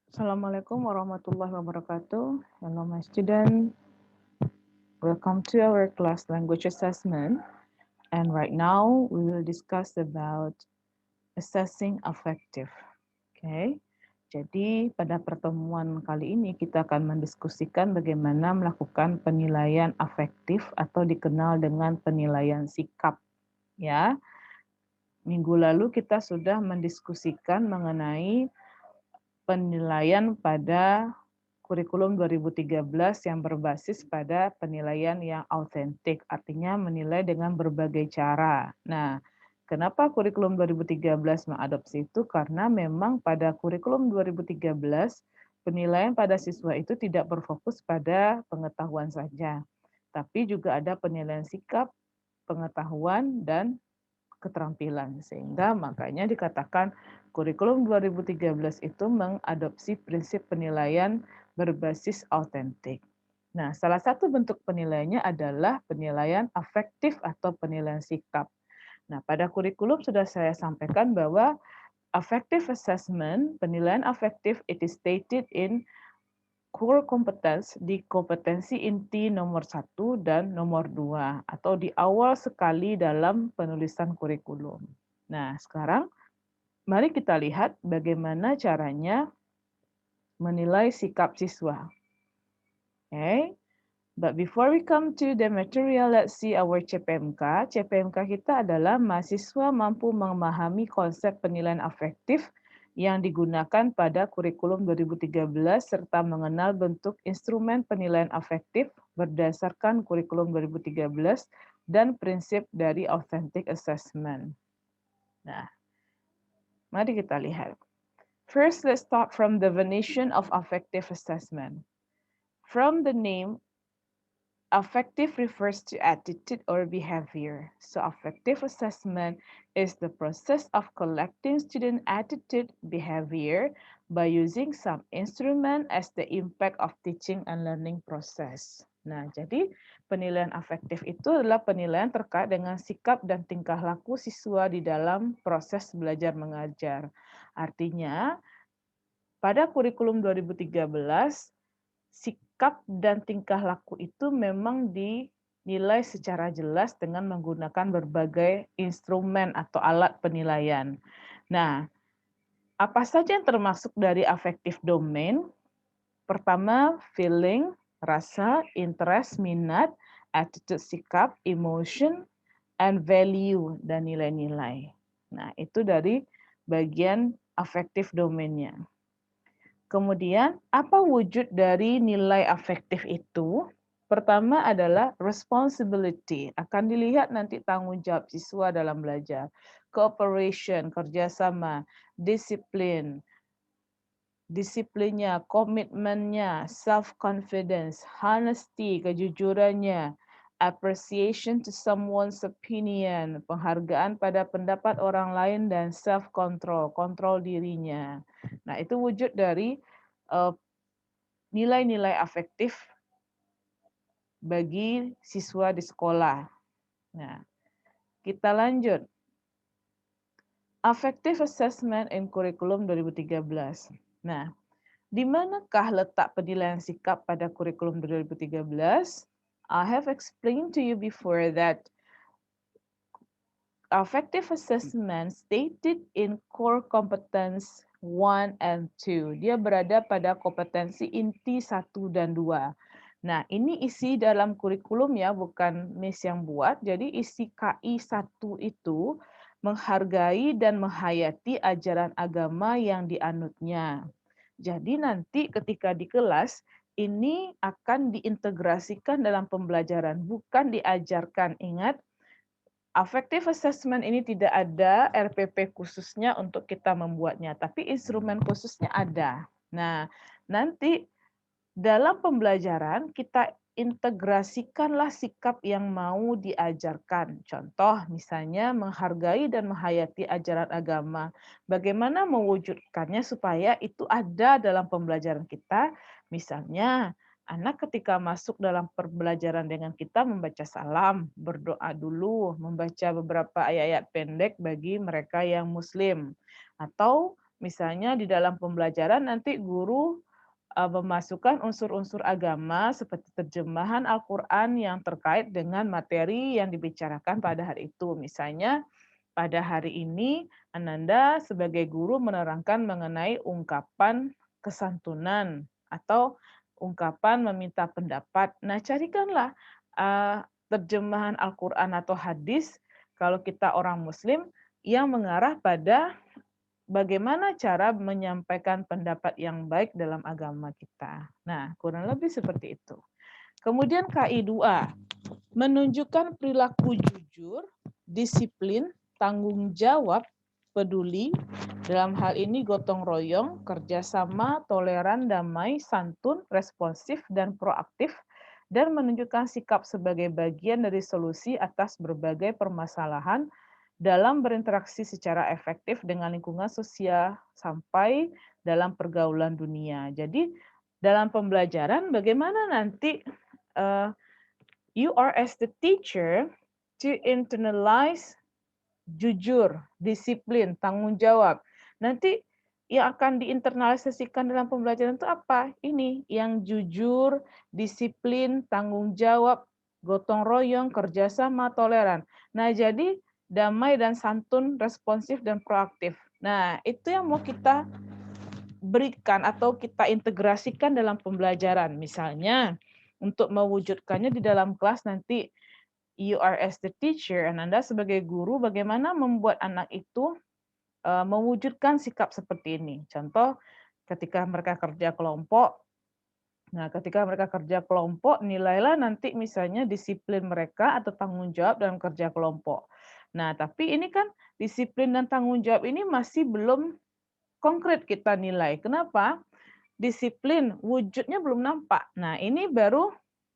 Assalamualaikum warahmatullahi wabarakatuh. Hello, my student. Welcome to our class language assessment. And right now, we will discuss about assessing affective. Okay. Jadi pada pertemuan kali ini kita akan mendiskusikan bagaimana melakukan penilaian afektif atau dikenal dengan penilaian sikap. Ya, minggu lalu kita sudah mendiskusikan mengenai penilaian pada kurikulum 2013 yang berbasis pada penilaian yang autentik, artinya menilai dengan berbagai cara. Nah, kenapa kurikulum 2013 mengadopsi itu? Karena memang pada kurikulum 2013 penilaian pada siswa itu tidak berfokus pada pengetahuan saja, tapi juga ada penilaian sikap, pengetahuan, dan keterampilan. Sehingga makanya dikatakan kurikulum 2013 itu mengadopsi prinsip penilaian berbasis autentik. Nah, salah satu bentuk penilaiannya adalah penilaian afektif atau penilaian sikap. Nah, pada kurikulum sudah saya sampaikan bahwa affective assessment, penilaian afektif, it is stated in core competence di kompetensi inti nomor 1 dan nomor 2 atau di awal sekali dalam penulisan kurikulum. Nah, sekarang mari kita lihat bagaimana caranya menilai sikap siswa. Okay. But before we come to the material, let's see our CPMK. CPMK kita adalah mahasiswa mampu memahami konsep penilaian afektif yang digunakan pada kurikulum 2013 serta mengenal bentuk instrumen penilaian afektif berdasarkan kurikulum 2013 dan prinsip dari authentic assessment. Nah, mari kita lihat. First, let's start from definition of affective assessment. From the name, affective refers to attitude or behavior. So affective assessment is the process of collecting student attitude behavior by using some instrument as the impact of teaching and learning process. Nah, jadi penilaian afektif itu adalah penilaian terkait dengan sikap dan tingkah laku siswa di dalam proses belajar mengajar. Artinya, pada kurikulum 2013, sikap dan tingkah laku itu memang dinilai secara jelas dengan menggunakan berbagai instrumen atau alat penilaian. Nah, apa saja yang termasuk dari affective domain? Pertama, feeling, rasa, interest, minat, attitude, sikap, emotion, and value, dan nilai-nilai. Nah, itu dari bagian affective domain-nya. Kemudian, apa wujud dari nilai afektif itu? Pertama adalah responsibility, akan dilihat nanti tanggung jawab siswa dalam belajar. Cooperation, kerjasama, disiplin, disiplinnya, komitmennya, self-confidence, honesty, kejujurannya, appreciation to someone's opinion, penghargaan pada pendapat orang lain, dan self-control, kontrol dirinya. Nah, itu wujud dari nilai-nilai afektif bagi siswa di sekolah. Nah, kita lanjut. Affective Assessment in Curriculum 2013. Nah, di manakah letak penilaian sikap pada kurikulum 2013? I have explained to you before that affective assessment stated in core competence 1 and 2. Dia berada pada kompetensi inti 1 dan 2. Nah, ini isi dalam kurikulum ya, bukan Miss yang buat. Jadi isi KI 1 itu menghargai dan menghayati ajaran agama yang dianutnya. Jadi nanti ketika di kelas, ini akan diintegrasikan dalam pembelajaran, bukan diajarkan. Ingat, affective assessment ini tidak ada RPP khususnya untuk kita membuatnya, tapi instrumen khususnya ada. Nah, nanti dalam pembelajaran kita integrasikanlah sikap yang mau diajarkan. Contoh misalnya menghargai dan menghayati ajaran agama. Bagaimana mewujudkannya supaya itu ada dalam pembelajaran kita? Misalnya anak ketika masuk dalam pembelajaran dengan kita membaca salam, berdoa dulu, membaca beberapa ayat-ayat pendek bagi mereka yang muslim. Atau misalnya di dalam pembelajaran nanti guru memasukkan unsur-unsur agama seperti terjemahan Al-Quran yang terkait dengan materi yang dibicarakan pada hari itu. Misalnya pada hari ini Ananda sebagai guru menerangkan mengenai ungkapan kesantunan atau ungkapan meminta pendapat. Nah, carikanlah terjemahan Al-Quran atau hadis kalau kita orang Muslim yang mengarah pada bagaimana cara menyampaikan pendapat yang baik dalam agama kita. Nah, kurang lebih seperti itu. Kemudian KI 2, menunjukkan perilaku jujur, disiplin, tanggung jawab, peduli, dalam hal ini gotong royong, kerjasama, toleran, damai, santun, responsif, dan proaktif, dan menunjukkan sikap sebagai bagian dari solusi atas berbagai permasalahan dalam berinteraksi secara efektif dengan lingkungan sosial sampai dalam pergaulan dunia. Jadi dalam pembelajaran bagaimana nanti you are as the teacher to internalize jujur, disiplin, tanggung jawab. Nanti yang akan diinternalisasikan dalam pembelajaran itu apa? Ini yang jujur, disiplin, tanggung jawab, gotong royong, kerjasama, toleran. Nah, jadi damai dan santun, responsif dan proaktif. Nah, itu yang mau kita berikan atau kita integrasikan dalam pembelajaran. Misalnya, untuk mewujudkannya di dalam kelas nanti you are as the teacher, dan Anda sebagai guru bagaimana membuat anak itu mewujudkan sikap seperti ini. Contoh, ketika mereka kerja kelompok, nah ketika mereka kerja kelompok, nilailah nanti misalnya disiplin mereka atau tanggung jawab dalam kerja kelompok. Nah, tapi ini kan disiplin dan tanggung jawab ini masih belum konkret kita nilai. Kenapa? Disiplin, wujudnya belum nampak. Nah, ini baru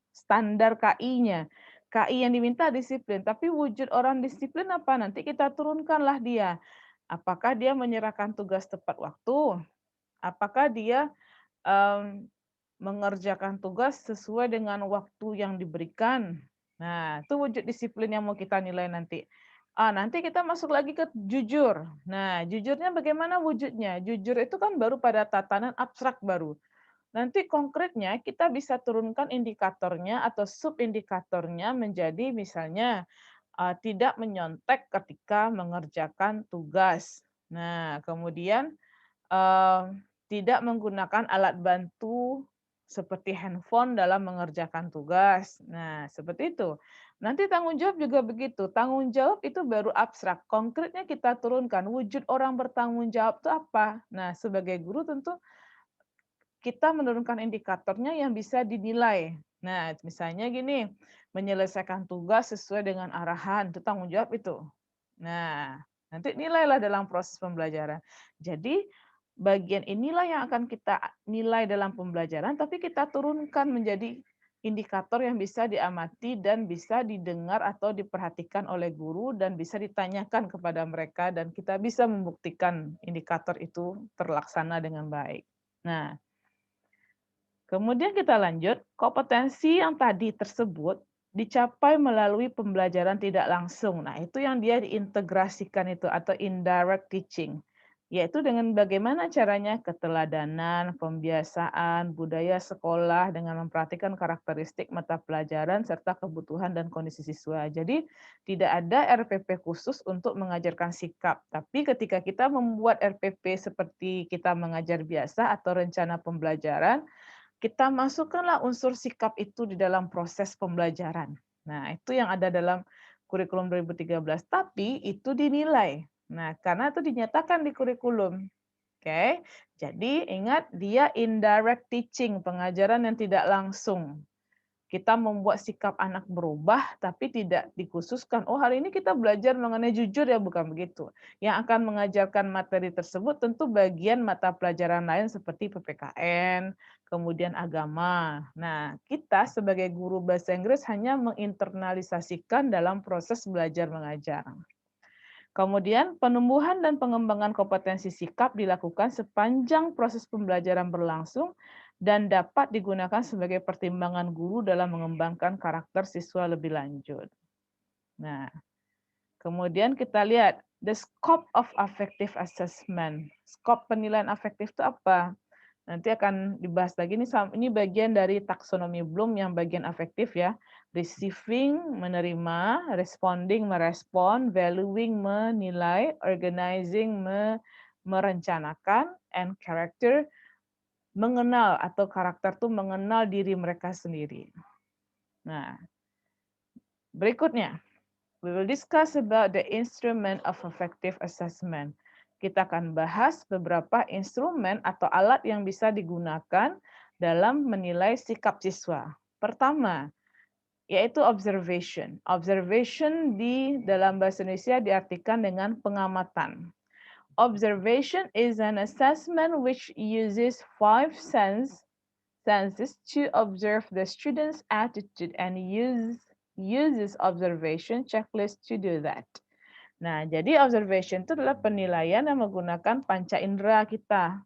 standar KI-nya. KI yang diminta disiplin, tapi wujud orang disiplin apa? Nanti kita turunkanlah dia. Apakah dia menyerahkan tugas tepat waktu? Apakah dia mengerjakan tugas sesuai dengan waktu yang diberikan? Nah, itu wujud disiplin yang mau kita nilai nanti. Nanti kita masuk lagi ke jujur. Nah, jujurnya bagaimana wujudnya? Jujur itu kan baru pada tatanan abstrak baru. Nanti konkretnya kita bisa turunkan indikatornya atau subindikatornya menjadi misalnya tidak menyontek ketika mengerjakan tugas. Nah, kemudian tidak menggunakan alat bantu seperti handphone dalam mengerjakan tugas. Nah, seperti itu. Nanti tanggung jawab juga begitu. Tanggung jawab itu baru abstrak. Konkretnya kita turunkan. Wujud orang bertanggung jawab itu apa? Nah, sebagai guru tentu kita menurunkan indikatornya yang bisa dinilai. Nah, misalnya gini, menyelesaikan tugas sesuai dengan arahan, itu tanggung jawab itu. Nah, nanti nilailah dalam proses pembelajaran. Jadi, bagian inilah yang akan kita nilai dalam pembelajaran, tapi kita turunkan menjadi indikator yang bisa diamati dan bisa didengar atau diperhatikan oleh guru dan bisa ditanyakan kepada mereka dan kita bisa membuktikan indikator itu terlaksana dengan baik. Nah, kemudian kita lanjut, kompetensi yang tadi tersebut dicapai melalui pembelajaran tidak langsung. Nah, itu yang dia diintegrasikan itu atau indirect teaching. Yaitu dengan bagaimana caranya keteladanan, pembiasaan, budaya sekolah dengan memperhatikan karakteristik mata pelajaran serta kebutuhan dan kondisi siswa. Jadi tidak ada RPP khusus untuk mengajarkan sikap. Tapi ketika kita membuat RPP seperti kita mengajar biasa atau rencana pembelajaran, kita masukkanlah unsur sikap itu di dalam proses pembelajaran. Nah, itu yang ada dalam kurikulum 2013. Tapi itu dinilai. Nah, karena itu dinyatakan di kurikulum. Oke. Jadi ingat dia indirect teaching, pengajaran yang tidak langsung. Kita membuat sikap anak berubah, tapi tidak dikhususkan. Oh, hari ini kita belajar mengenai jujur ya, bukan begitu. Yang akan mengajarkan materi tersebut tentu bagian mata pelajaran lain seperti PPKN, kemudian agama. Nah, kita sebagai guru bahasa Inggris hanya menginternalisasikan dalam proses belajar mengajar. Kemudian penumbuhan dan pengembangan kompetensi sikap dilakukan sepanjang proses pembelajaran berlangsung dan dapat digunakan sebagai pertimbangan guru dalam mengembangkan karakter siswa lebih lanjut. Nah, kemudian kita lihat the scope of affective assessment. Scope penilaian afektif itu apa? Nanti akan dibahas lagi ini bagian dari taksonomi Bloom yang bagian afektif ya. Receiving, menerima, responding, merespon, valuing, menilai, organizing, merencanakan, and character, mengenal atau karakter tuh mengenal diri mereka sendiri. Nah, berikutnya, we will discuss about the instrument of affective assessment. Kita akan bahas beberapa instrumen atau alat yang bisa digunakan dalam menilai sikap siswa. Pertama, yaitu observation. Observation di dalam bahasa Indonesia diartikan dengan pengamatan. Observation is an assessment which uses 5 senses to observe the student's attitude and uses observation checklist to do that. Nah, jadi observation itu adalah penilaian yang menggunakan panca indera kita.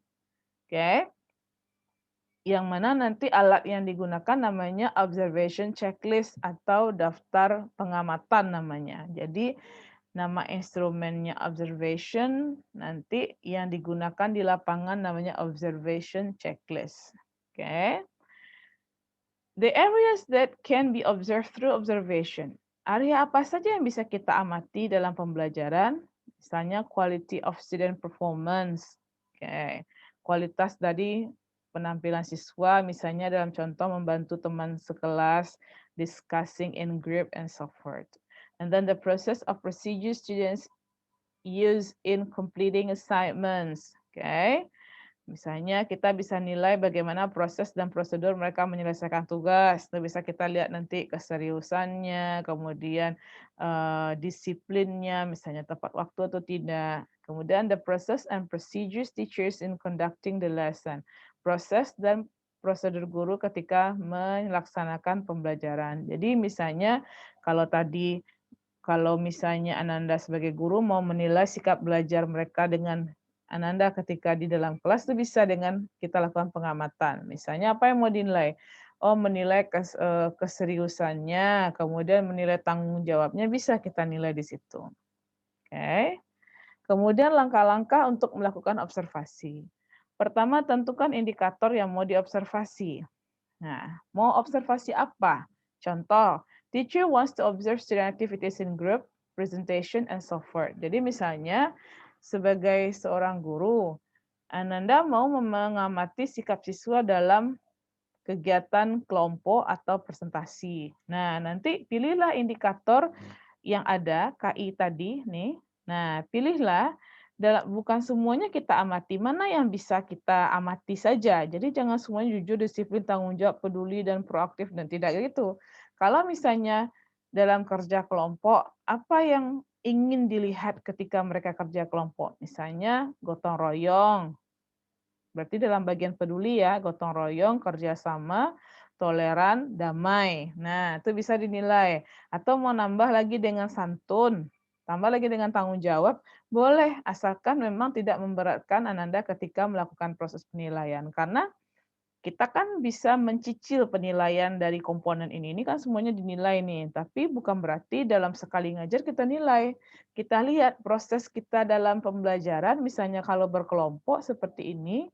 Oke. Yang mana nanti alat yang digunakan namanya observation checklist atau daftar pengamatan namanya. Jadi nama instrumennya observation, nanti yang digunakan di lapangan namanya observation checklist. Oke. The areas that can be observed through observation. Area apa saja yang bisa kita amati dalam pembelajaran? Misalnya quality of student performance. Oke. Kualitas dari penampilan siswa, misalnya dalam contoh membantu teman sekelas, discussing in group, and so forth. And then the process of procedure students use in completing assignments. Okay. Misalnya kita bisa nilai bagaimana proses dan prosedur mereka menyelesaikan tugas. Itu bisa kita lihat nanti keseriusannya, kemudian disiplinnya, misalnya tepat waktu atau tidak. Kemudian the process and procedures teachers in conducting the lesson. Proses dan prosedur guru ketika melaksanakan pembelajaran. Jadi misalnya kalau misalnya Ananda sebagai guru mau menilai sikap belajar mereka dengan Ananda ketika di dalam kelas itu bisa dengan kita lakukan pengamatan. Misalnya apa yang mau dinilai? Oh, menilai keseriusannya, kemudian menilai tanggung jawabnya bisa kita nilai di situ. Oke. Kemudian langkah-langkah untuk melakukan observasi. Pertama, tentukan indikator yang mau diobservasi. Nah, mau observasi apa? Contoh, teacher wants to observe student activities in group, presentation, and so forth. Jadi misalnya, sebagai seorang guru, Ananda mau mengamati sikap siswa dalam kegiatan kelompok atau presentasi. Nah, nanti pilihlah indikator yang ada, KI tadi nih. Nah, pilihlah bukan semuanya kita amati, mana yang bisa kita amati saja. Jadi jangan semuanya jujur, disiplin, tanggung jawab, peduli, dan proaktif, dan tidak gitu. Kalau misalnya dalam kerja kelompok, apa yang ingin dilihat ketika mereka kerja kelompok? Misalnya gotong royong, berarti dalam bagian peduli ya, gotong royong, kerjasama, toleran, damai. Nah, itu bisa dinilai. Atau mau nambah lagi dengan santun, tambah lagi dengan tanggung jawab, boleh, asalkan memang tidak memberatkan Ananda ketika melakukan proses penilaian. Karena kita kan bisa mencicil penilaian dari komponen ini. Ini kan semuanya dinilai nih, tapi bukan berarti dalam sekali ngajar kita nilai. Kita lihat proses kita dalam pembelajaran, misalnya kalau berkelompok seperti ini,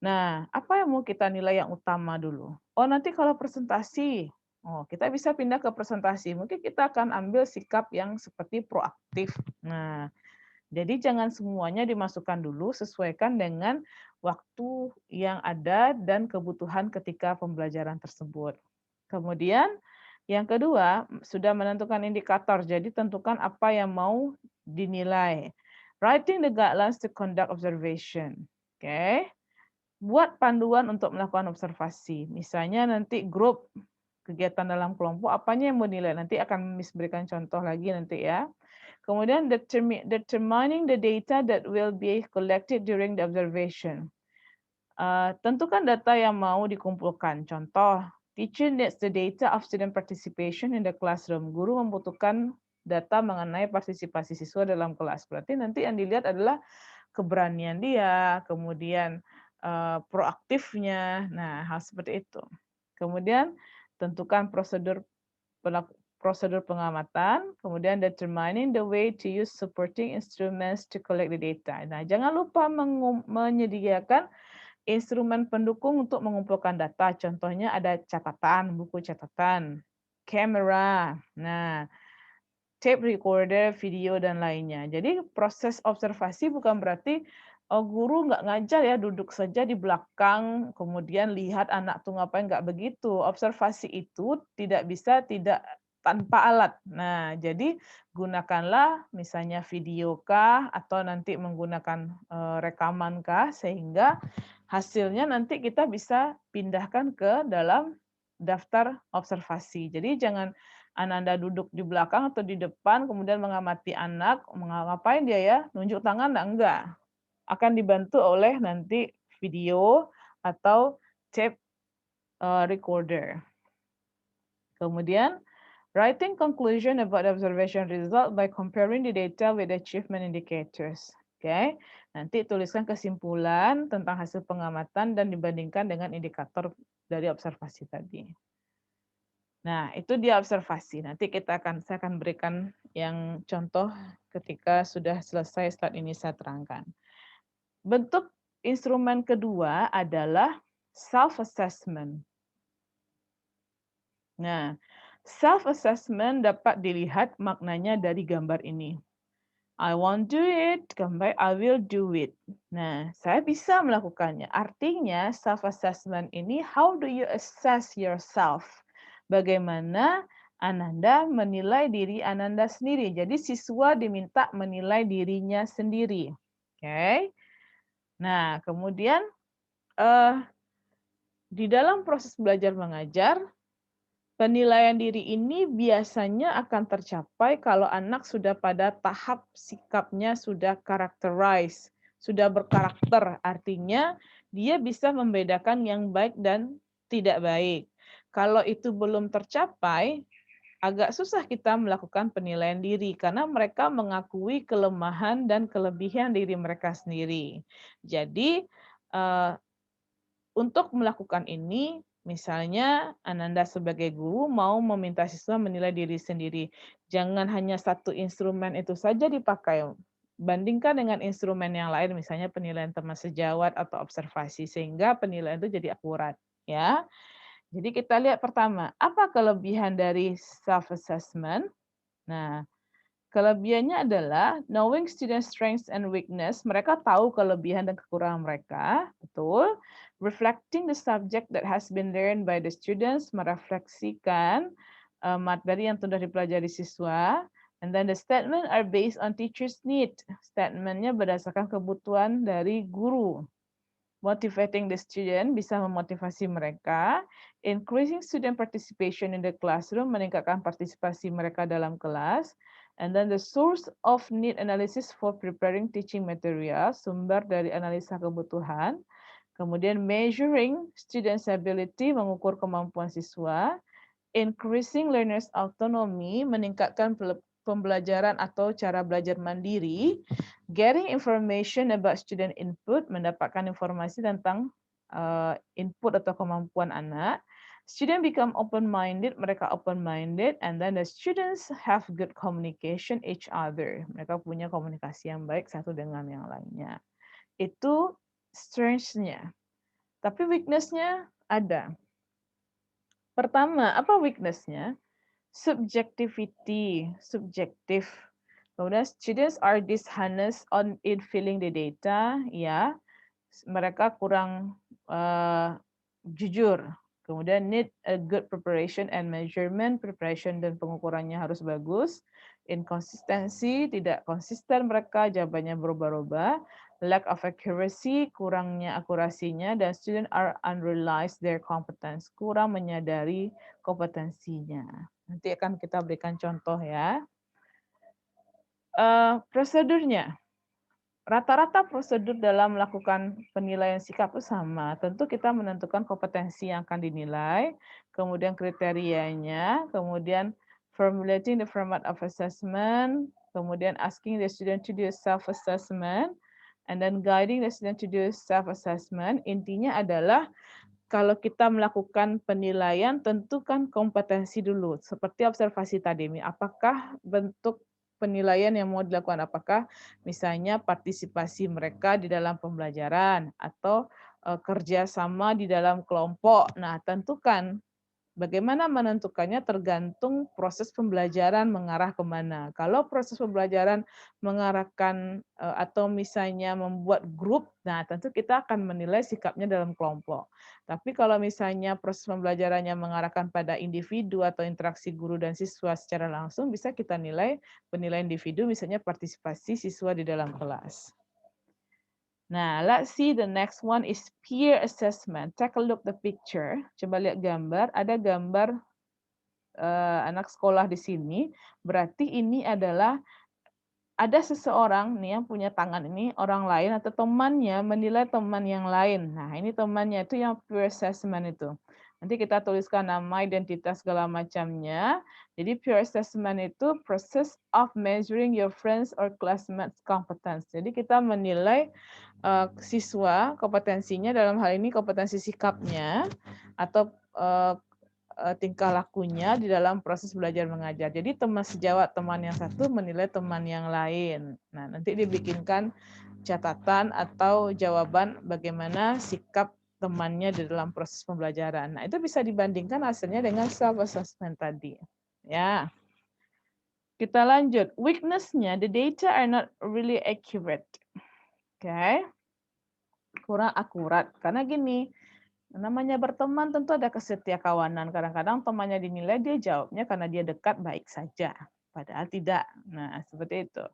nah, apa yang mau kita nilai yang utama dulu? Oh, nanti kalau presentasi, oh kita bisa pindah ke presentasi. Mungkin kita akan ambil sikap yang seperti proaktif. Nah, jadi jangan semuanya dimasukkan dulu, sesuaikan dengan waktu yang ada dan kebutuhan ketika pembelajaran tersebut. Kemudian yang kedua, sudah menentukan indikator. Jadi tentukan apa yang mau dinilai. Writing the guidelines to conduct observation. Oke. Okay. Buat panduan untuk melakukan observasi. Misalnya nanti grup kegiatan dalam kelompok, apanya yang mau nilai? Nanti akan Miss berikan contoh lagi nanti ya. Kemudian determining the data that will be collected during the observation. Tentukan data yang mau dikumpulkan. Contoh, teacher needs the data of student participation in the classroom. Guru membutuhkan data mengenai partisipasi siswa dalam kelas. Berarti nanti yang dilihat adalah keberanian dia, kemudian proaktifnya. Nah, hal seperti itu. Kemudian tentukan prosedur prosedur pengamatan, kemudian determining the way to use supporting instruments to collect the data. Nah, jangan lupa menyediakan instrumen pendukung untuk mengumpulkan data. Contohnya ada catatan, buku catatan, kamera, nah, tape recorder, video, dan lainnya. Jadi proses observasi bukan berarti guru nggak ngajar ya, duduk saja di belakang, kemudian lihat anak tuh ngapain, nggak begitu. Observasi itu tidak bisa tidak tanpa alat. Nah, jadi gunakanlah misalnya video kah, atau nanti menggunakan rekaman kah, sehingga hasilnya nanti kita bisa pindahkan ke dalam daftar observasi. Jadi jangan Ananda duduk di belakang atau di depan, kemudian mengamati anak, ngapain dia ya, nunjuk tangan enggak. Akan dibantu oleh nanti video atau tape recorder. Kemudian, writing conclusion about observation result by comparing the data with achievement indicators. Oke, nanti tuliskan kesimpulan tentang hasil pengamatan dan dibandingkan dengan indikator dari observasi tadi. Nah, itu dia observasi. Nanti saya akan berikan yang contoh ketika sudah selesai slide ini saya terangkan. Bentuk instrumen kedua adalah self-assessment. Nah, self-assessment dapat dilihat maknanya dari gambar ini. I won't do it, gambar I will do it. Nah, saya bisa melakukannya. Artinya self-assessment ini, how do you assess yourself? Bagaimana Ananda menilai diri Ananda sendiri. Jadi siswa diminta menilai dirinya sendiri. Oke. Nah, kemudian di dalam proses belajar mengajar, penilaian diri ini biasanya akan tercapai kalau anak sudah pada tahap sikapnya sudah characterize, sudah berkarakter. Artinya dia bisa membedakan yang baik dan tidak baik. Kalau itu belum tercapai, agak susah kita melakukan penilaian diri karena mereka mengakui kelemahan dan kelebihan diri mereka sendiri. Jadi untuk melakukan ini, misalnya Ananda sebagai guru mau meminta siswa menilai diri sendiri. Jangan hanya satu instrumen itu saja dipakai. Bandingkan dengan instrumen yang lain, misalnya penilaian teman sejawat atau observasi, sehingga penilaian itu jadi akurat. Ya. Jadi kita lihat pertama, apa kelebihan dari self-assessment? Nah, kelebihannya adalah knowing student strengths and weakness. Mereka tahu kelebihan dan kekurangan mereka, betul. Reflecting the subject that has been learned by the students, merefleksikan materi yang sudah dipelajari siswa. And then the statement are based on teacher's need. Statementnya berdasarkan kebutuhan dari guru. Motivating the student, bisa memotivasi mereka. Increasing student participation in the classroom, meningkatkan partisipasi mereka dalam kelas. And then the source of need analysis for preparing teaching material, sumber dari analisa kebutuhan. Kemudian measuring students' ability, mengukur kemampuan siswa. Increasing learners' autonomy, meningkatkan pembelajaran atau cara belajar mandiri. Getting information about student input, mendapatkan informasi tentang input atau kemampuan anak. Student become open-minded, mereka open-minded, and then the students have good communication each other. Mereka punya komunikasi yang baik satu dengan yang lainnya. Itu strengths-nya. Tapi weakness-nya ada. Pertama, apa weakness-nya? Subjectivity, subjektif. Kemudian students are dishonest in filling the data, ya. Mereka kurang jujur. Kemudian need a good preparation and measurement, preparation dan pengukurannya harus bagus. Inconsistency, tidak konsisten mereka, jawabannya berubah-ubah. Lack of accuracy, kurangnya akurasinya, dan student are unrealized their competence, kurang menyadari kompetensinya. Nanti akan kita berikan contoh ya. Prosedurnya, rata-rata prosedur dalam melakukan penilaian sikap itu sama. Tentu kita menentukan kompetensi yang akan dinilai, kemudian kriterianya, kemudian formulating the format of assessment, kemudian asking the student to do self-assessment, and then guiding the student to do self-assessment. Intinya adalah kalau kita melakukan penilaian tentukan kompetensi dulu, seperti observasi tadi. Apakah bentuk penilaian yang mau dilakukan? Apakah misalnya partisipasi mereka di dalam pembelajaran atau kerjasama di dalam kelompok. Nah, tentukan. Bagaimana menentukannya tergantung proses pembelajaran mengarah ke mana. Kalau proses pembelajaran mengarahkan atau misalnya membuat grup, nah tentu kita akan menilai sikapnya dalam kelompok. Tapi kalau misalnya proses pembelajarannya mengarahkan pada individu atau interaksi guru dan siswa secara langsung, bisa kita nilai penilaian individu, misalnya partisipasi siswa di dalam kelas. Nah, let's see the next one is peer assessment. Take a look the picture. Coba lihat gambar. Ada gambar anak sekolah di sini. Berarti ini adalah ada seseorang nih yang punya tangan ini, orang lain atau temannya menilai teman yang lain. Nah, ini temannya itu yang peer assessment itu. Nanti kita tuliskan nama, identitas, segala macamnya. Jadi peer assessment itu process of measuring your friends or classmates competence. Jadi kita menilai siswa kompetensinya, dalam hal ini kompetensi sikapnya atau tingkah lakunya di dalam proses belajar mengajar. Jadi teman sejawat teman yang satu menilai teman yang lain. Nah, nanti dibikinkan catatan atau jawaban bagaimana sikap temannya di dalam proses pembelajaran. Nah, itu bisa dibandingkan hasilnya dengan self assessment tadi. Ya. Kita lanjut. Weakness-nya, the data are not really accurate. Oke. Kurang akurat. Karena gini, namanya berteman tentu ada kesetiakawanan. Kadang-kadang temannya dinilai dia jawabnya karena dia dekat baik saja. Padahal tidak. Nah, seperti itu.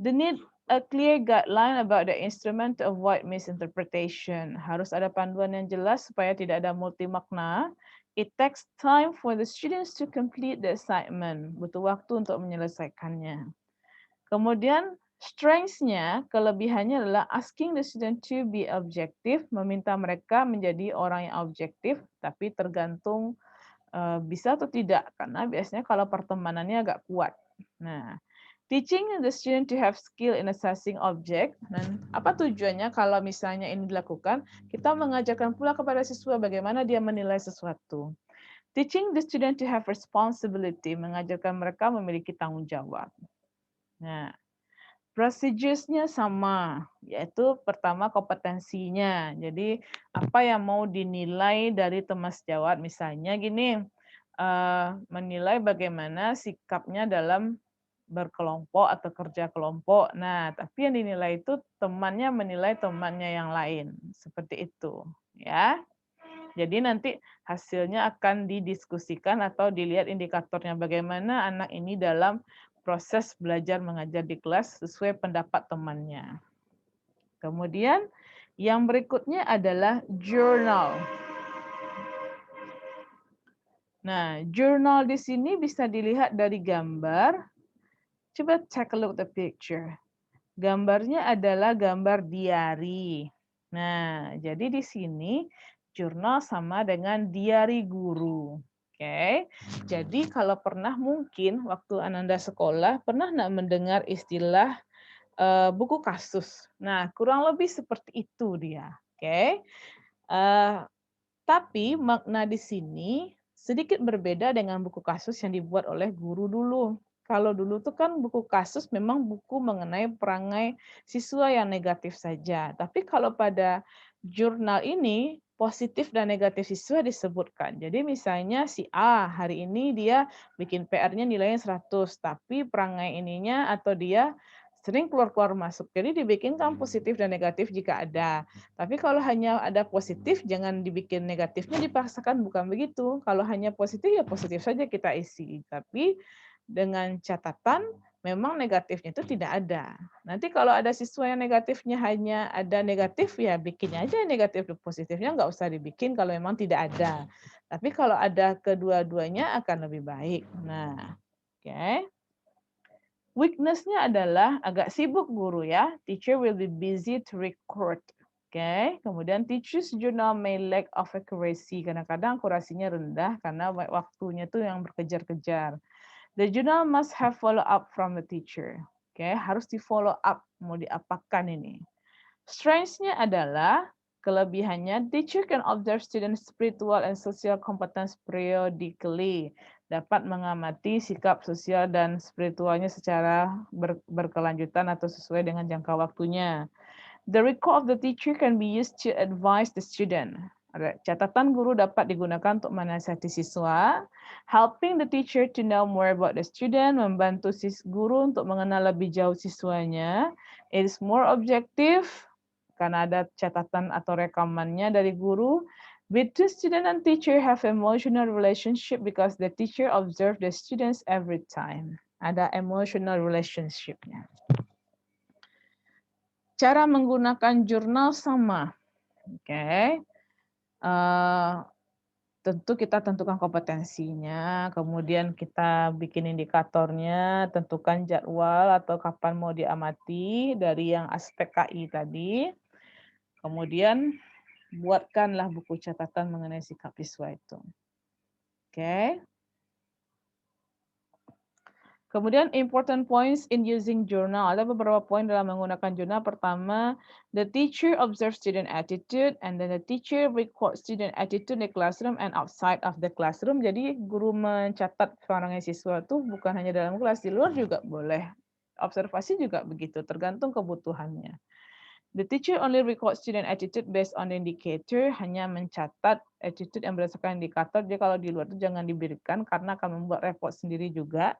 The need a clear guideline about the instrument to avoid misinterpretation. Harus ada panduan yang jelas supaya tidak ada multi makna. It takes time for the students to complete the assignment. Butuh waktu untuk menyelesaikannya. Kemudian strengths-nya, kelebihannya adalah asking the student to be objective, meminta mereka menjadi orang yang objektif, tapi tergantung bisa atau tidak, karena biasanya kalau pertemanannya agak kuat. Nah, teaching the student to have skill in assessing object. Dan apa tujuannya kalau misalnya ini dilakukan? Kita mengajarkan pula kepada siswa bagaimana dia menilai sesuatu. Teaching the student to have responsibility, mengajarkan mereka memiliki tanggung jawab. Nah, procedures-nya sama, yaitu pertama kompetensinya. Jadi apa yang mau dinilai dari teman sejawat, misalnya gini, menilai bagaimana sikapnya dalam berkelompok atau kerja kelompok. Nah, tapi yang dinilai itu temannya menilai temannya yang lain, seperti itu, ya. Jadi nanti hasilnya akan didiskusikan atau dilihat indikatornya bagaimana anak ini dalam proses belajar mengajar di kelas sesuai pendapat temannya. Kemudian yang berikutnya adalah journal. Nah, journal di sini bisa dilihat dari gambar. Coba take a look the picture. Gambarnya adalah gambar diary. Nah, jadi di sini jurnal sama dengan diary guru. Oke, jadi kalau pernah mungkin waktu Ananda sekolah, pernah nggak mendengar istilah buku kasus? Nah, kurang lebih seperti itu dia. Oke, tapi makna di sini sedikit berbeda dengan buku kasus yang dibuat oleh guru dulu. Kalau dulu tuh kan buku kasus memang buku mengenai perangai siswa yang negatif saja. Tapi kalau pada jurnal ini positif dan negatif siswa disebutkan. Jadi misalnya si A hari ini dia bikin PR-nya nilainya 100, tapi perangai ininya atau dia sering keluar-keluar masuk. Jadi dibikinkan positif dan negatif jika ada. Tapi kalau hanya ada positif, jangan dibikin negatifnya dipaksakan, bukan begitu. Kalau hanya positif, ya positif saja kita isi. Tapi dengan catatan, memang negatifnya itu tidak ada. Nanti kalau ada siswa yang negatifnya hanya ada negatif, ya bikin aja yang negatif, positifnya nggak usah dibikin kalau memang tidak ada. Tapi kalau ada kedua-duanya akan lebih baik. Nah, oke. Weakness-nya adalah agak sibuk guru ya. Teacher will be busy to record. Oke, kemudian teacher's journal may lack of accuracy. Kadang-kadang akurasinya rendah karena waktunya tuh yang berkejar-kejar. The journal must have follow up from the teacher. Oke, harus di follow up. Mau diapakan ini? Strengths-nya adalah Kelebihannya, teacher can observe students' spiritual and social competence periodically. Dapat mengamati sikap sosial dan spiritualnya secara berkelanjutan atau sesuai dengan jangka waktunya. The record of the teacher can be used to advise the student. Catatan guru dapat digunakan untuk menasihati siswa, helping the teacher to know more about the student, membantu guru untuk mengenal lebih jauh siswanya. It is more objective, karena ada catatan atau rekamannya dari guru. Between student and teacher have emotional relationship because the teacher observe the students every time. Ada emotional relationship-nya. Cara menggunakan jurnal sama. Oke. Tentu kita tentukan kompetensinya, kemudian kita bikin indikatornya, tentukan jadwal atau kapan mau diamati dari yang aspek KI tadi. Kemudian buatkanlah buku catatan mengenai sikap siswa itu. Oke. Kemudian important points in using journal. Ada beberapa poin dalam menggunakan jurnal. Pertama, the teacher observes student attitude, and then the teacher records student attitude in the classroom and outside of the classroom. Jadi guru mencatat pandangan siswa itu bukan hanya dalam kelas, di luar juga boleh. Observasi juga begitu, tergantung kebutuhannya. The teacher only records student attitude based on the indicator, hanya mencatat attitude yang berdasarkan indikator. Jadi kalau di luar itu jangan diberikan karena akan membuat repot sendiri juga.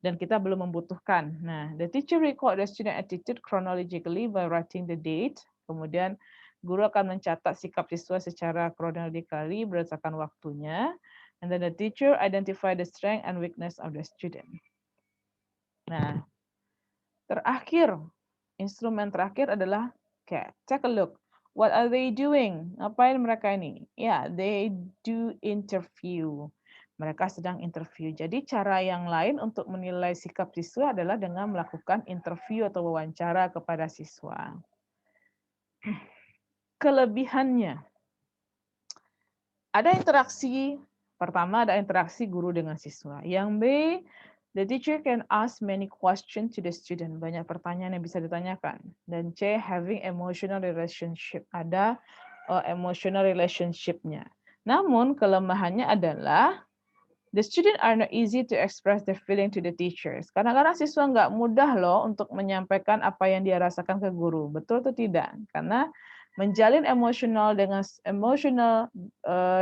Dan kita belum membutuhkan. Nah, the teacher record the student attitude chronologically by writing the date. Kemudian guru akan mencatat sikap siswa secara chronologically berdasarkan waktunya. And then the teacher identify the strength and weakness of the student. Nah, terakhir, instrumen terakhir adalah take a look. What are they doing? Ngapain mereka ini? Yeah, they do interview. Mereka sedang interview. Jadi cara yang lain untuk menilai sikap siswa adalah dengan melakukan interview atau wawancara kepada siswa. Kelebihannya. Ada interaksi, pertama ada interaksi guru dengan siswa. Yang B, the teacher can ask many questions to the student. Banyak pertanyaan yang bisa ditanyakan. Dan C, having emotional relationship. Ada emotional relationship-nya. Namun kelemahannya adalah the student are not easy to express their feeling to the teachers. Kadang-kadang siswa nggak mudah loh untuk menyampaikan apa yang dia rasakan ke guru. Betul atau tidak? Karena menjalin emotional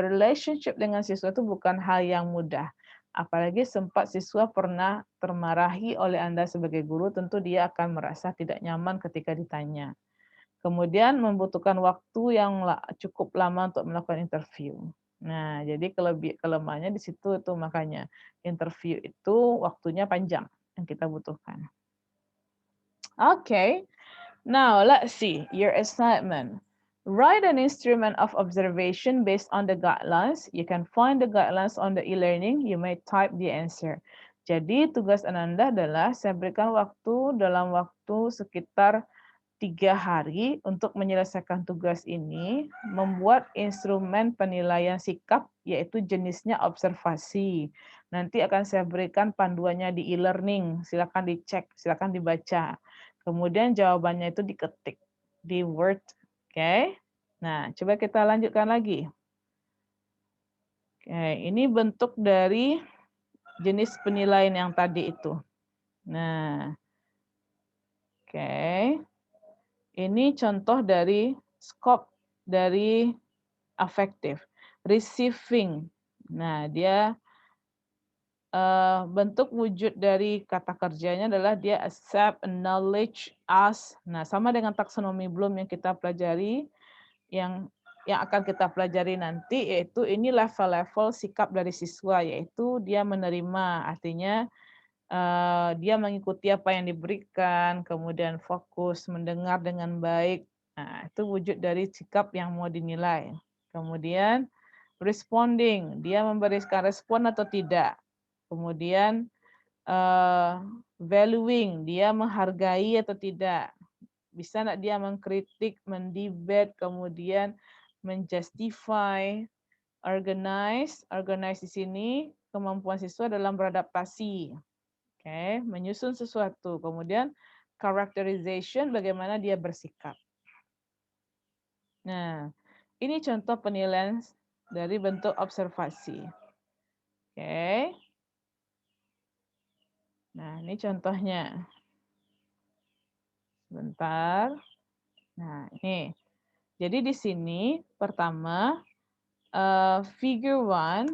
relationship dengan siswa itu bukan hal yang mudah. Apalagi sempat siswa pernah termarahi oleh Anda sebagai guru, tentu dia akan merasa tidak nyaman ketika ditanya. Kemudian membutuhkan waktu yang cukup lama untuk melakukan interview. Nah, jadi kelemahannya di situ itu makanya interview itu waktunya panjang yang kita butuhkan. Okay, now let's see your assignment. Write an instrument of observation based on the guidelines. You can find the guidelines on the e-learning. You may type the answer. Jadi tugas Ananda adalah saya berikan waktu dalam waktu sekitar 3 hari untuk menyelesaikan tugas ini, membuat instrumen penilaian sikap, yaitu jenisnya observasi. Nanti akan saya berikan panduannya di e-learning, silakan dicek, silakan dibaca. Kemudian jawabannya itu diketik di Word. Oke. Nah, coba kita lanjutkan lagi. Oke, ini bentuk dari jenis penilaian yang tadi itu. Nah, oke. Ini contoh dari scope dari affective. Receiving. Nah, dia bentuk wujud dari kata kerjanya adalah dia accept, acknowledge, ask. Nah, sama dengan taksonomi Bloom yang kita pelajari, yang akan kita pelajari nanti, yaitu ini level-level sikap dari siswa, yaitu dia menerima, artinya dia mengikuti apa yang diberikan, kemudian fokus mendengar dengan baik. Nah, itu wujud dari sikap yang mau dinilai. Kemudian responding, dia memberikan respon atau tidak. Kemudian valuing, dia menghargai atau tidak. Bisa nggak dia mengkritik, mendebat, kemudian menjustify, organize. Organize di sini kemampuan siswa dalam beradaptasi. Oke, menyusun sesuatu. Kemudian characterization, bagaimana dia bersikap. Nah, Ini contoh penilaian dari bentuk observasi. Oke. Nah, ini contohnya. Sebentar. Nah, ini. Jadi di sini pertama figure 1.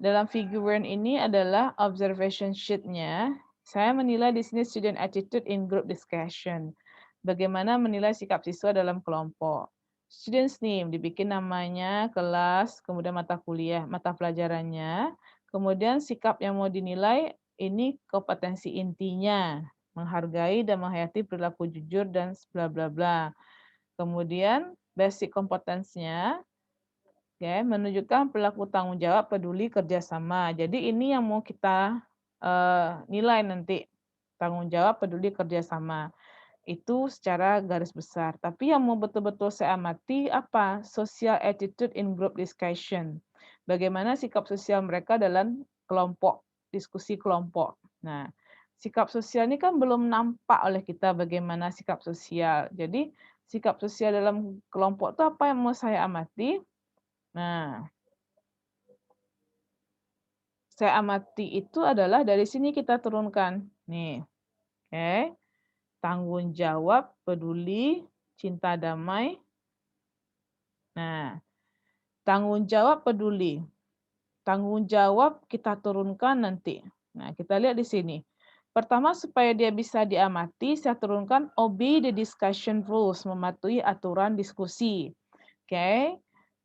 Dalam figure 1 ini adalah observation sheet-nya. Saya menilai di sini student attitude in group discussion. Bagaimana menilai sikap siswa dalam kelompok. Students name dibikin namanya, kelas, kemudian mata kuliah, mata pelajarannya. Kemudian sikap yang mau dinilai ini kompetensi intinya, menghargai dan menghayati perilaku jujur dan bla bla bla. Kemudian basic kompetensinya ya, menunjukkan perilaku tanggung jawab, peduli, kerjasama. Jadi ini yang mau kita nilai nanti, tanggung jawab, peduli, kerjasama. Itu secara garis besar. Tapi yang mau betul-betul saya amati apa? Social attitude in group discussion. Bagaimana sikap sosial mereka dalam kelompok, diskusi kelompok. Nah, sikap sosial ini kan belum nampak oleh kita bagaimana sikap sosial. Jadi sikap sosial dalam kelompok itu apa yang mau saya amati? Nah, saya amati itu adalah dari sini kita turunkan. Nih, oke. Tanggung jawab, peduli, cinta damai. Nah, tanggung jawab peduli. Tanggung jawab kita turunkan nanti. Nah, kita lihat di sini. Pertama, supaya dia bisa diamati, saya turunkan obey the discussion rules, mematuhi aturan diskusi. Oke.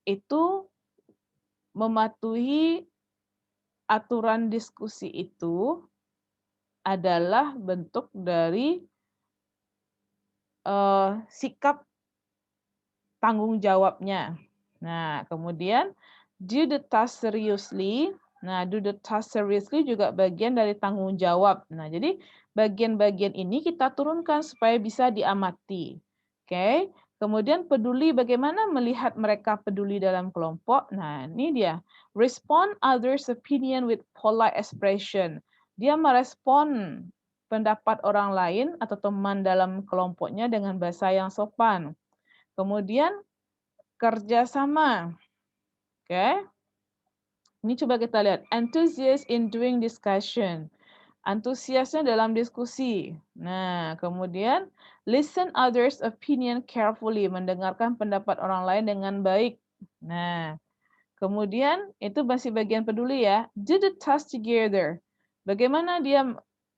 Itu mematuhi aturan diskusi itu adalah bentuk dari sikap tanggung jawabnya. Nah, kemudian do the task seriously. Nah, do the task seriously juga bagian dari tanggung jawab. Nah, jadi bagian-bagian ini kita turunkan supaya bisa diamati. Oke. Kemudian peduli, bagaimana melihat mereka peduli dalam kelompok. Nah, ini dia. Respond others' opinion with polite expression. Dia merespon pendapat orang lain atau teman dalam kelompoknya dengan bahasa yang sopan. Kemudian kerjasama. Oke. Ini coba kita lihat. Enthusiast in doing discussion. Antusiasnya dalam diskusi. Nah, kemudian listen others' opinion carefully. Mendengarkan pendapat orang lain dengan baik. Nah, kemudian itu masih bagian peduli ya. Do the task together. Bagaimana dia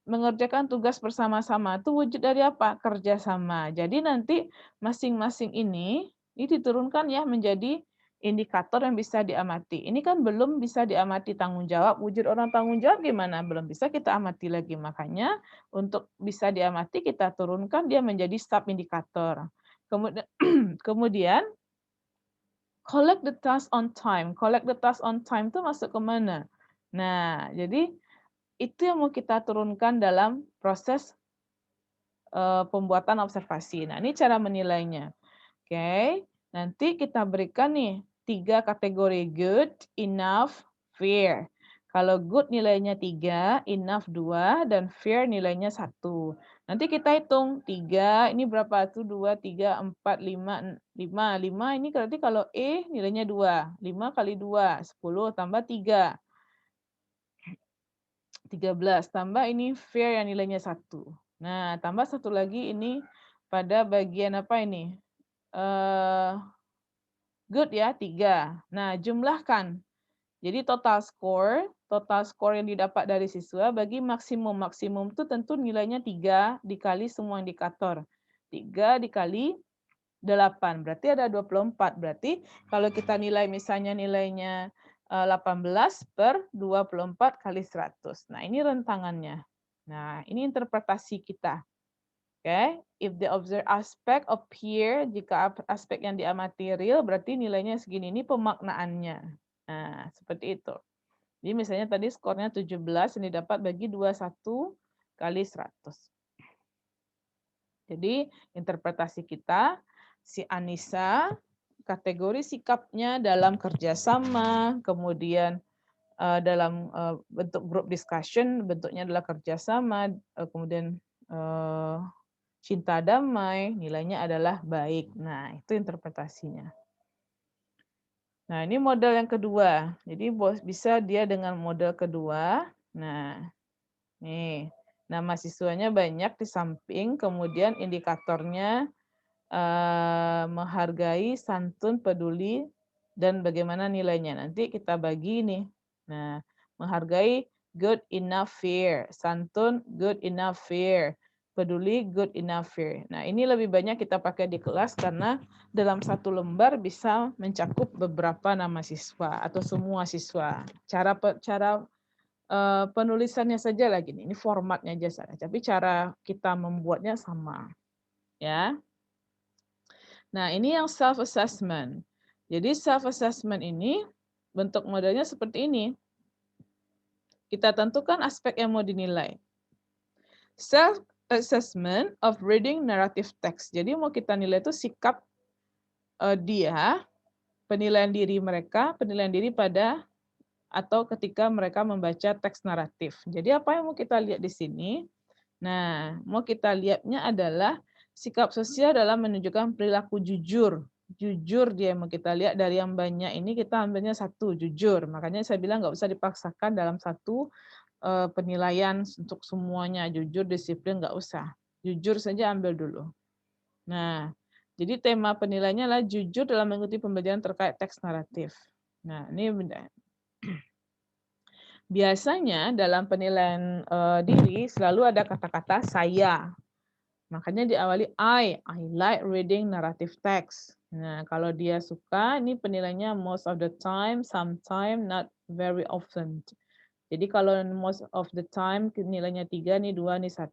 mengerjakan tugas bersama-sama. Itu wujud dari apa? Kerjasama. Jadi nanti masing-masing ini diturunkan ya menjadi indikator yang bisa diamati. Ini kan belum bisa diamati tanggung jawab. Wujud orang tanggung jawab gimana? Belum bisa kita amati lagi. Makanya untuk bisa diamati kita turunkan dia menjadi sub indikator. Kemudian, kemudian collect the task on time. Collect the task on time itu masuk ke mana? Nah, jadi itu yang mau kita turunkan dalam proses pembuatan observasi. Nah, ini cara menilainya. Oke, nanti kita berikan nih 3 kategori good, enough, fair. Kalau good nilainya 3, enough 2, dan fair nilainya 1. Nanti kita hitung 3, ini berapa tuh? 2, 3, 4, 5, 5. 5 ini berarti kalau E nilainya 2. 5 kali 2, 10 tambah 3. 13 tambah ini fair yang nilainya 1. Nah, tambah satu lagi ini pada bagian apa ini? Good ya, 3. Nah, jumlahkan. Jadi total score yang didapat dari siswa bagi maksimum. Maksimum itu tentu nilainya 3 dikali semua indikator. 3 dikali 8, berarti ada 24. Berarti kalau kita nilai misalnya nilainya 18 per 24 kali 100. Nah, ini rentangannya. Nah, ini interpretasi kita. Oke, if the observed aspect appear, jika aspek yang diamati real, berarti nilainya segini. Ini pemaknaannya. Nah, seperti itu. Jadi misalnya tadi skornya 17 yang didapat bagi 21 kali 100. Jadi interpretasi kita, si Anissa kategori sikapnya dalam kerjasama, kemudian dalam bentuk group discussion, bentuknya adalah kerjasama, kemudian cinta damai, nilainya adalah baik. Nah, itu interpretasinya. Nah, ini model yang kedua. Jadi bisa dia dengan model kedua. Nah, nih. Nama siswanya banyak di samping, kemudian indikatornya menghargai, santun, peduli, dan bagaimana nilainya. Nanti kita bagi nih. Nah, menghargai, good enough fair. Santun, good enough fair. Peduli, good enough fair. Nah, ini lebih banyak kita pakai di kelas karena dalam satu lembar bisa mencakup beberapa nama siswa atau semua siswa. Cara penulisannya saja lagi nih, ini formatnya aja salah. Tapi cara kita membuatnya sama, ya. Nah, ini yang self assessment. Jadi self assessment ini bentuk modelnya seperti ini. Kita tentukan aspek yang mau dinilai. Self assessment of reading narrative text. Jadi mau kita nilai itu sikap dia, penilaian diri mereka, penilaian diri pada atau ketika mereka membaca teks naratif. Jadi apa yang mau kita lihat di sini? Nah, mau kita lihatnya adalah sikap sosial dalam menunjukkan perilaku jujur. Jujur dia mau kita lihat dari yang banyak ini kita ambilnya satu, jujur. Makanya saya bilang nggak usah dipaksakan dalam satu penilaian untuk semuanya. Jujur, disiplin nggak usah. Jujur saja ambil dulu. Nah, jadi tema penilaiannya adalah jujur dalam mengikuti pembelajaran terkait teks naratif. Nah, ini biasanya dalam penilaian diri selalu ada kata-kata saya. Makanya diawali I like reading narrative text. Nah, kalau dia suka, ini penilaiannya most of the time, sometime, not very often. Jadi kalau most of the time nilainya 3, nih 2, nih 1.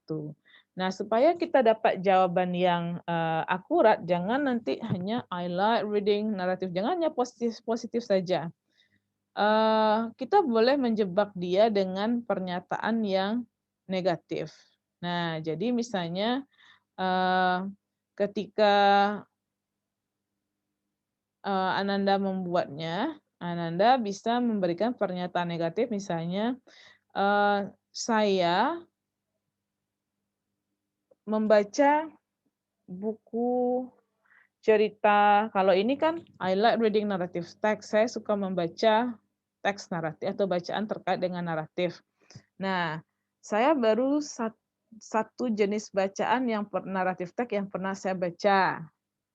Nah, supaya kita dapat jawaban yang akurat, jangan nanti hanya I like reading narrative. Jangan hanya positif saja. Kita boleh menjebak dia dengan pernyataan yang negatif. Nah, jadi misalnya ketika Ananda membuatnya, Ananda bisa memberikan pernyataan negatif misalnya, saya membaca buku cerita, kalau ini kan I like reading narrative text, saya suka membaca teks naratif atau bacaan terkait dengan naratif. Nah, saya baru satu jenis bacaan yang naratif teks yang pernah saya baca.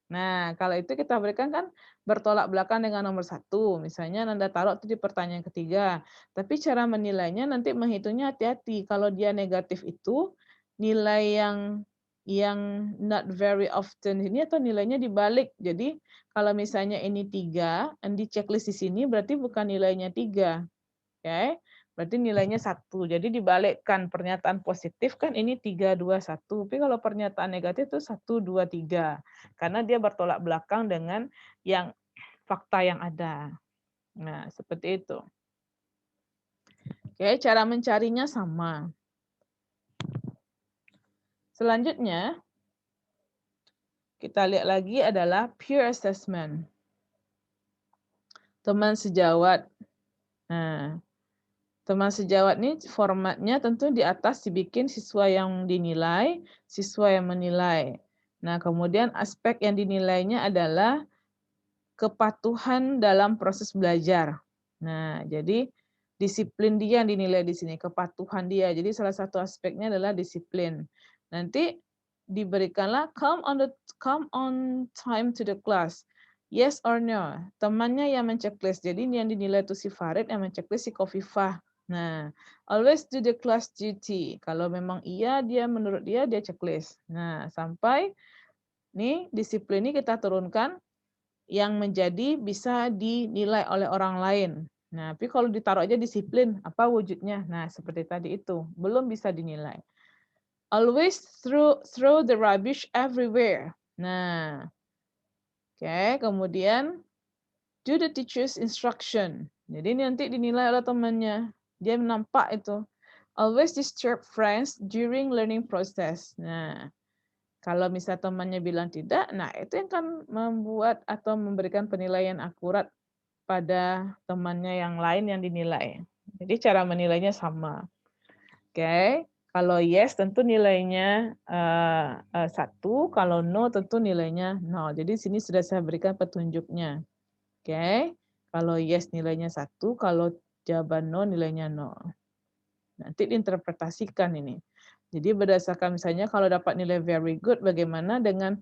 Nah, kalau itu kita berikan kan bertolak belakang dengan nomor 1. Misalnya Anda taruh itu di pertanyaan ketiga. Tapi cara menilainya nanti menghitungnya hati-hati. Kalau dia negatif itu nilai yang not very often ini atau nilainya dibalik. Jadi kalau misalnya ini 3, di checklist di sini berarti bukan nilainya 3. Oke. Berarti nilainya 1. Jadi dibalikkan pernyataan positif kan ini 3, 2, 1. Tapi kalau pernyataan negatif itu 1, 2, 3. Karena dia bertolak belakang dengan yang fakta yang ada. Nah, seperti itu. Oke, cara mencarinya sama. Selanjutnya, kita lihat lagi adalah peer assessment. Teman sejawat. Nah, teman sejawat ini formatnya tentu di atas dibikin siswa yang dinilai, siswa yang menilai. Nah, kemudian aspek yang dinilainya adalah kepatuhan dalam proses belajar. Nah, jadi disiplin dia yang dinilai di sini, kepatuhan dia. Jadi salah satu aspeknya adalah disiplin. Nanti diberikanlah come on time to the class. Yes or no. Temannya yang menceklis. Jadi yang dinilai itu si Farid, yang menceklis si Kofifah. Nah, always do the class duty. Kalau memang iya, dia menurut dia checklist. Nah, sampai nih disiplin ini kita turunkan yang menjadi bisa dinilai oleh orang lain. Nah, tapi kalau ditaruh aja disiplin, apa wujudnya? Nah, seperti tadi itu, belum bisa dinilai. Always throw the rubbish everywhere. Nah, oke, kemudian do the teacher's instruction. Jadi nanti dinilai oleh temannya. Dia nampak itu. Always disturb friends during learning process. Nah, kalau misal temannya bilang tidak, nah itu yang akan membuat atau memberikan penilaian akurat pada temannya yang lain yang dinilai. Jadi cara menilainya sama. Oke, kalau yes tentu nilainya 1, kalau no tentu nilainya 0. Jadi sini sudah saya berikan petunjuknya. Oke. Kalau yes nilainya 1, kalau jawaban no nilainya 0. Nanti diinterpretasikan ini. Jadi berdasarkan misalnya kalau dapat nilai very good, bagaimana dengan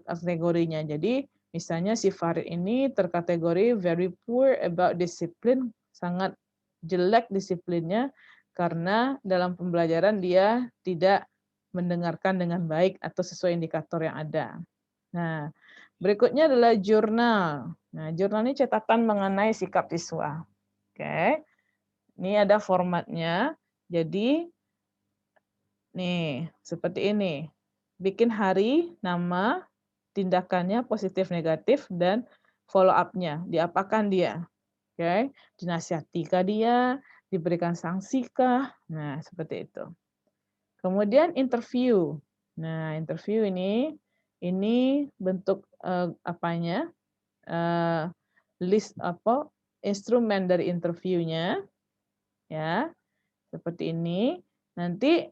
kategorinya. Jadi misalnya si Farid ini terkategori very poor about discipline, sangat jelek disiplinnya karena dalam pembelajaran dia tidak mendengarkan dengan baik atau sesuai indikator yang ada. Nah, berikutnya adalah jurnal. Nah, jurnal ini catatan mengenai sikap siswa. Oke. Ini ada formatnya. Jadi nih, seperti ini. Bikin hari, nama, tindakannya positif negatif dan follow up-nya. Diapakan dia? Oke. Dinasihatikah dia? Diberikan sanksi kah? Nah, seperti itu. Kemudian interview. Nah, interview ini bentuk apanya? List apa? Instrumen dari interviewnya, ya. Seperti ini. Nanti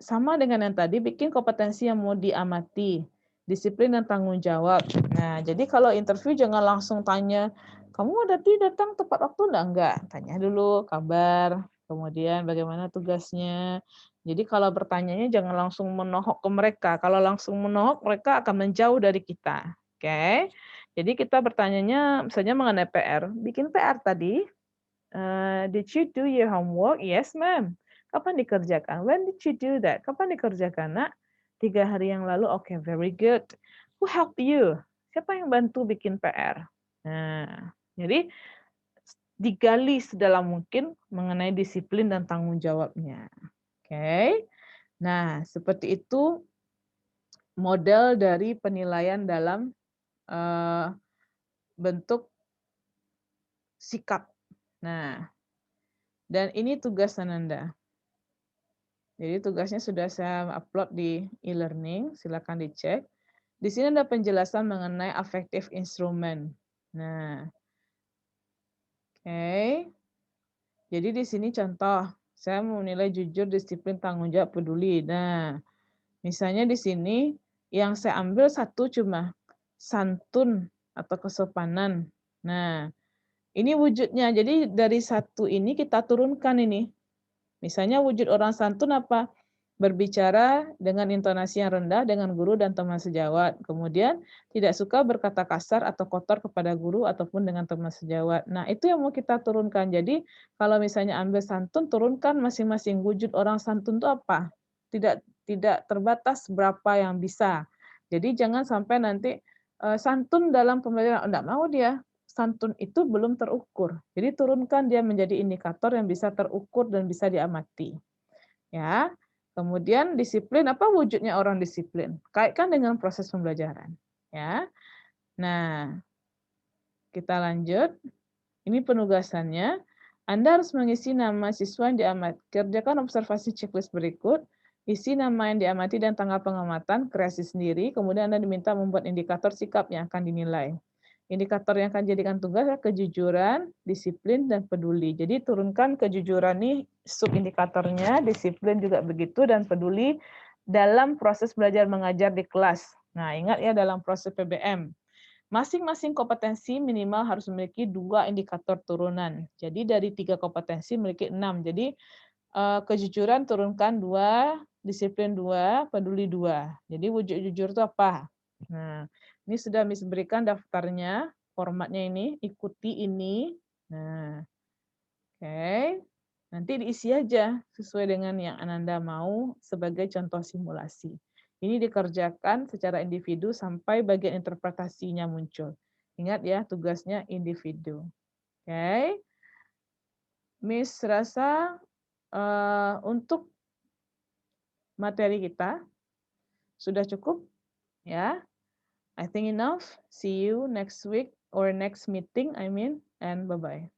sama dengan yang tadi, bikin kompetensi yang mau diamati, disiplin dan tanggung jawab. Nah, jadi kalau interview jangan langsung tanya, kamu tadi datang tepat waktu enggak? Tanya dulu kabar, kemudian bagaimana tugasnya. Jadi kalau bertanyanya jangan langsung menohok ke mereka. Kalau langsung menohok, mereka akan menjauh dari kita. Oke? Jadi kita bertanyanya misalnya mengenai PR. Bikin PR tadi, did you do your homework? Yes, ma'am. Kapan dikerjakan? When did you do that? Kapan dikerjakan, Nak? 3 hari yang lalu. Oke, very good. Who helped you? Siapa yang bantu bikin PR? Nah, jadi digali sedalam mungkin mengenai disiplin dan tanggung jawabnya. Oke. Nah, seperti itu model dari penilaian dalam bentuk sikap. Nah, dan ini tugas Ananda. Jadi tugasnya sudah saya upload di e-learning, silakan dicek. Di sini ada penjelasan mengenai affective instrument. Nah, oke. Jadi di sini contoh, saya mau menilai jujur, disiplin, tanggung jawab, peduli. Nah, misalnya di sini yang saya ambil satu cuma santun atau kesopanan. Nah, ini wujudnya. Jadi dari satu ini kita turunkan ini. Misalnya wujud orang santun apa? Berbicara dengan intonasi yang rendah dengan guru dan teman sejawat. Kemudian tidak suka berkata kasar atau kotor kepada guru ataupun dengan teman sejawat. Nah, itu yang mau kita turunkan. Jadi, kalau misalnya ambil santun, turunkan masing-masing wujud orang santun itu apa? Tidak terbatas berapa yang bisa. Jadi jangan sampai nanti santun dalam pembelajaran, enggak mau dia. Santun itu belum terukur. Jadi turunkan dia menjadi indikator yang bisa terukur dan bisa diamati. Ya. Kemudian disiplin, apa wujudnya orang disiplin? Kaitkan dengan proses pembelajaran. Ya. Nah, kita lanjut. Ini penugasannya. Anda harus mengisi nama siswa yang diamati. Kerjakan observasi checklist berikut. Isi nama yang diamati dan tanggal pengamatan, kreasi sendiri. Kemudian Anda diminta membuat indikator sikap yang akan dinilai. Indikator yang akan jadikan tugas adalah kejujuran, disiplin, dan peduli. Jadi turunkan kejujuran nih subindikatornya, disiplin juga begitu, dan peduli dalam proses belajar mengajar di kelas. Nah, ingat ya dalam proses PBM. Masing-masing kompetensi minimal harus memiliki 2 indikator turunan. Jadi dari 3 kompetensi memiliki 6. Jadi kejujuran turunkan 2, disiplin 2, peduli 2. Jadi wujud jujur itu apa? Nah, ini sudah Miss berikan daftarnya, formatnya ini, ikuti ini. Nah, oke. Nanti diisi aja sesuai dengan yang Ananda mau sebagai contoh simulasi. Ini dikerjakan secara individu sampai bagian interpretasinya muncul. Ingat ya, tugasnya individu. Oke. Miss rasa untuk materi kita sudah cukup ya. I think enough. See you next week or next meeting, I mean, and bye-bye.